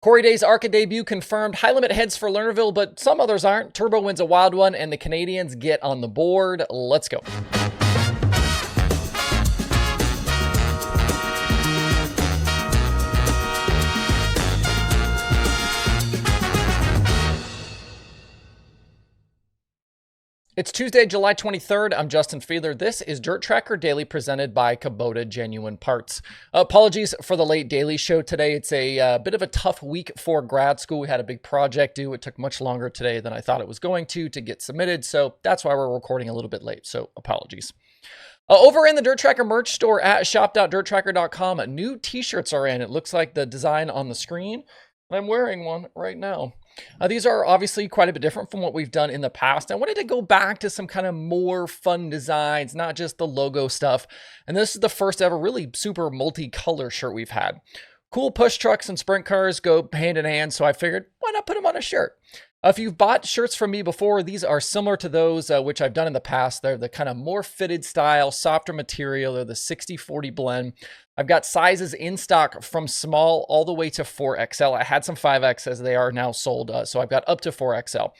Corey Day's ARCA debut confirmed. High limit heads for Lernerville, but some others aren't. Turbo wins a wild one, and the Canadians get on the board. Let's go. It's Tuesday, July 23rd. I'm Justin Fiedler. This is DIRTRACKR Daily presented by Kubota Genuine Parts. Apologies for the late daily show today. It's a bit of a tough week for grad school. We had a big project due. It took much longer today than I thought it was going to get submitted. So that's why we're recording a little bit late. So apologies. Over in the DIRTRACKR merch store at shop.dirtracker.com, new t-shirts are in. It looks like the design on the screen. I'm wearing one right now. These are obviously quite a bit different from what we've done in the past. I wanted to go back to some kind of more fun designs, not just the logo stuff. And this is the first ever really super multicolor shirt we've had. Cool push trucks and sprint cars go hand in hand, so I figured, why not put them on a shirt? If you've bought shirts from me before, these are similar to those which I've done in the past. They're the kind of more fitted style, softer material. They're the 60-40 blend. I've got sizes in stock from small all the way to 4XL. I had some 5X as they are now sold, so I've got up to 4XL.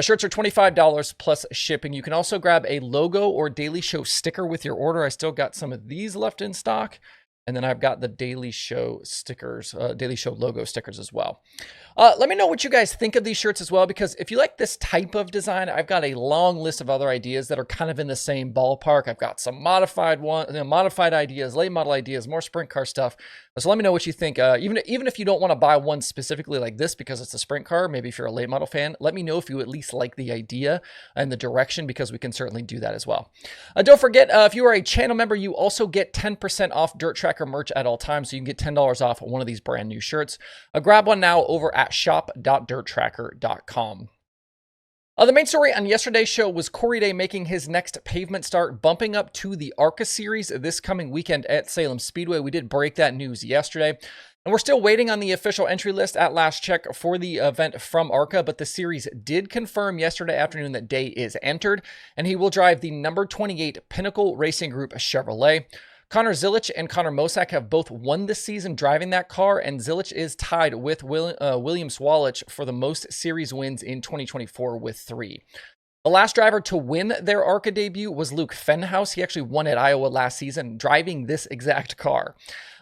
Shirts are $25 plus shipping. You can also grab a logo or Daily Show sticker with your order. I still got some of these left in stock. And then I've got the Daily Show stickers, Daily Show logo stickers as well. Let me know what you guys think of these shirts as well, because if you like this type of design, I've got a long list of other ideas that are kind of in the same ballpark. I've got some modified ideas, late model ideas, more sprint car stuff. So let me know what you think. Even if you don't want to buy one specifically like this because it's a sprint car, maybe if you're a late model fan, let me know if you at least like the idea and the direction, because we can certainly do that as well. Don't forget, if you are a channel member, you also get 10% off DIRTRACKR merch at all times, so you can get $10 off one of these brand new shirts. Grab one now over at shop.dirtracker.com. The main story on yesterday's show was Corey Day making his next pavement start, bumping up to the ARCA series this coming weekend at Salem Speedway. We did break that news yesterday, and we're still waiting on the official entry list at last check for the event from ARCA, but the series did confirm yesterday afternoon that Day is entered, and he will drive the number 28 Pinnacle Racing Group Chevrolet. Connor Zilic and Connor Mosak have both won this season driving that car, and Zilic is tied with William Swalich for the most series wins in 2024 with 3. The last driver to win their ARCA debut was Luke Fenhaus. He actually won at Iowa last season driving this exact car.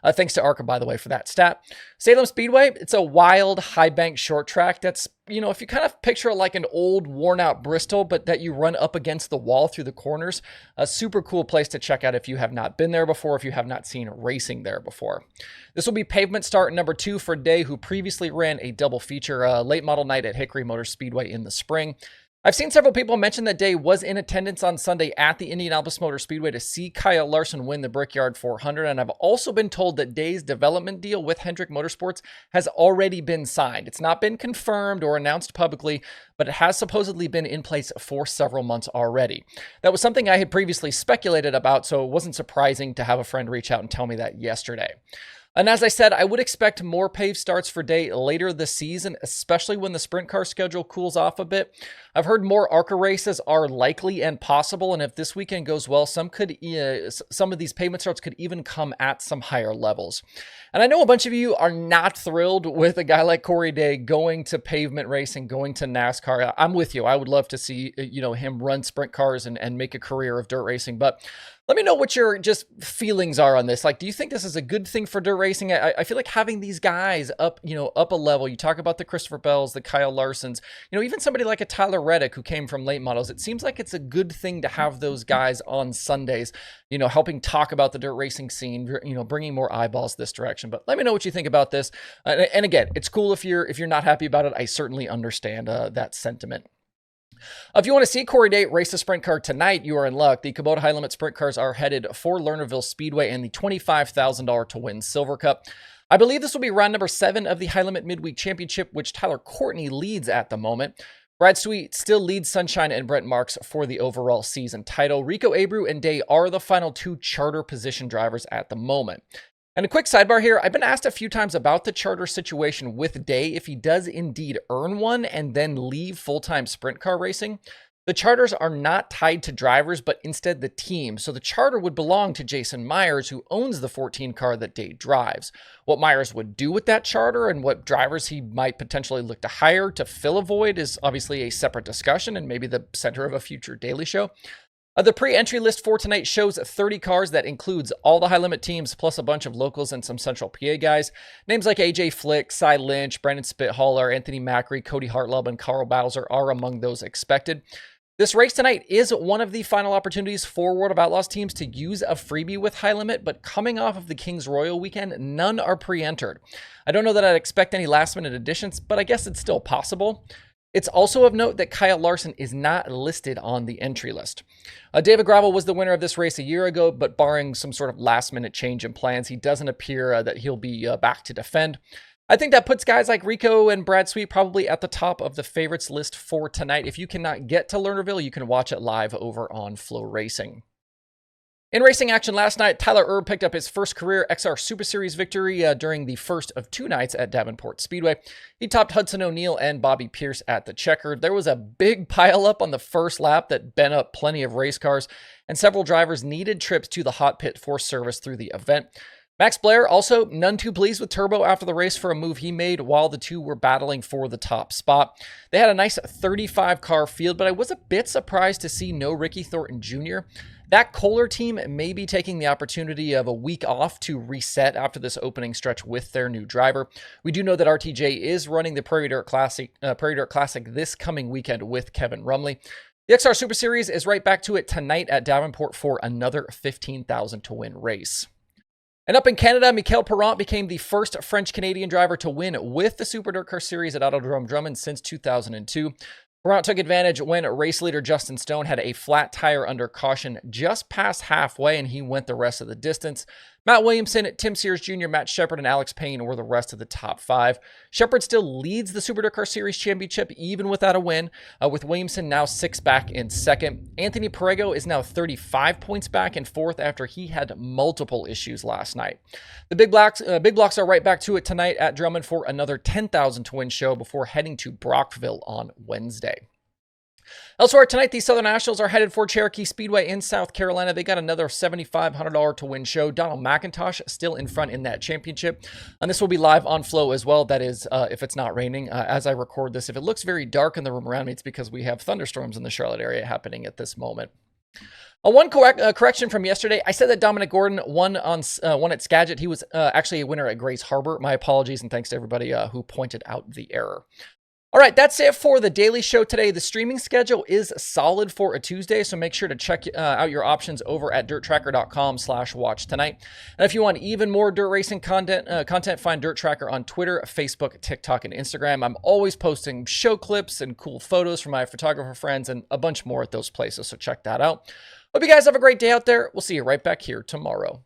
Thanks to ARCA, by the way, for that stat. Salem Speedway, it's a wild, high-bank short track that's, if you kind of picture it like an old, worn-out Bristol, but that you run up against the wall through the corners, a super cool place to check out if you have not been there before, if you have not seen racing there before. This will be pavement start number 2 for Day, who previously ran a double feature late model night at Hickory Motor Speedway in the spring. I've seen several people mention that Day was in attendance on Sunday at the Indianapolis Motor Speedway to see Kyle Larson win the Brickyard 400, and I've also been told that Day's development deal with Hendrick Motorsports has already been signed. It's not been confirmed or announced publicly, but it has supposedly been in place for several months already. That was something I had previously speculated about, so it wasn't surprising to have a friend reach out and tell me that yesterday. And as I said, I would expect more paved starts for Day later this season, especially when the sprint car schedule cools off a bit. I've heard more ARCA races are likely and possible, and if this weekend goes well, some of these pavement starts could even come at some higher levels. And I know a bunch of you are not thrilled with a guy like Corey Day going to pavement racing, going to NASCAR. I'm with you. I would love to see him run sprint cars and make a career of dirt racing, but let me know what your just feelings are on this. Like, do you think this is a good thing for dirt racing? I feel like having these guys up a level. You talk about the Christopher Bells, the Kyle Larsons, even somebody like a Tyler Reddick who came from late models. It seems like it's a good thing to have those guys on Sundays, helping talk about the dirt racing scene, bringing more eyeballs this direction. But let me know what you think about this. And again, it's cool if you're not happy about it. I certainly understand that sentiment. If you want to see Corey Day race a sprint car tonight, you are in luck. The Kubota High Limit Sprint Cars are headed for Lernerville Speedway and the $25,000 to win Silver Cup. I believe this will be round number 7 of the High Limit Midweek Championship, which Tyler Courtney leads at the moment. Brad Sweet still leads Sunshine and Brent Marks for the overall season title. Rico Abreu and Day are the final 2 charter position drivers at the moment. And a quick sidebar here, I've been asked a few times about the charter situation with Day, if he does indeed earn one and then leave full-time sprint car racing. The charters are not tied to drivers, but instead the team. So the charter would belong to Jason Myers, who owns the 14 car that Day drives. What Myers would do with that charter and what drivers he might potentially look to hire to fill a void is obviously a separate discussion and maybe the center of a future daily show. The pre-entry list for tonight shows 30 cars that includes all the high-limit teams, plus a bunch of locals and some Central PA guys. Names like AJ Flick, Cy Lynch, Brandon Spithaler, Anthony Macri, Cody Hartlub, and Carl Bowser are among those expected. This race tonight is one of the final opportunities for World of Outlaws teams to use a freebie with high limit, but coming off of the Kings Royal weekend, none are pre-entered. I don't know that I'd expect any last-minute additions, but I guess it's still possible. It's also of note that Kyle Larson is not listed on the entry list. David Gravel was the winner of this race a year ago, but barring some sort of last-minute change in plans, he doesn't appear that he'll be back to defend. I think that puts guys like Rico and Brad Sweet probably at the top of the favorites list for tonight. If you cannot get to Lernerville, you can watch it live over on Flow Racing. In racing action last night, Tyler Erb picked up his first career XR Super Series victory during the first of 2 nights at Davenport Speedway. He topped Hudson O'Neill and Bobby Pierce at the checker. There was a big pileup on the first lap that bent up plenty of race cars, and several drivers needed trips to the hot pit for service through the event. Max Blair also none too pleased with Turbo after the race for a move he made while the two were battling for the top spot. They had a nice 35 car field, but I was a bit surprised to see no Ricky Thornton Jr. That Kohler team may be taking the opportunity of a week off to reset after this opening stretch with their new driver. We do know that RTJ is running the Prairie Dirt Classic this coming weekend with Kevin Rumley. The XR Super Series is right back to it tonight at Davenport for another $15,000 to win race. And up in Canada, Michael Perrant became the first French-Canadian driver to win with the Super DIRTRACKR Series at Autodrome Drummond since 2002. Perrant took advantage when race leader Justin Stone had a flat tire under caution just past halfway, and he went the rest of the distance. Matt Williamson, Tim Sears Jr., Matt Shepard, and Alex Payne were the rest of the top 5. Shepard still leads the Super DIRTRACKR Series Championship even without a win, with Williamson now 6 back in second. Anthony Perego is now 35 points back in fourth after he had multiple issues last night. The Big Blocks are right back to it tonight at Drummond for another $10,000 to win show before heading to Brockville on Wednesday. Elsewhere tonight, the Southern Nationals are headed for Cherokee Speedway in South Carolina. They got another $7,500 to win show. Donald McIntosh still in front in that championship. And this will be live on Flow as well. That is, if it's not raining as I record this. If it looks very dark in the room around me, it's because we have thunderstorms in the Charlotte area happening at this moment. One correction from yesterday. I said that Dominic Gordon won at Skagit. He was actually a winner at Grays Harbor. My apologies, and thanks to everybody who pointed out the error. All right, that's it for the daily show today. The streaming schedule is solid for a Tuesday, so make sure to check out your options over at DIRTRACKR.com/watch tonight. And if you want even more dirt racing content, find DIRTRACKR on Twitter, Facebook, TikTok, and Instagram. I'm always posting show clips and cool photos from my photographer friends and a bunch more at those places, so check that out. Hope you guys have a great day out there. We'll see you right back here tomorrow.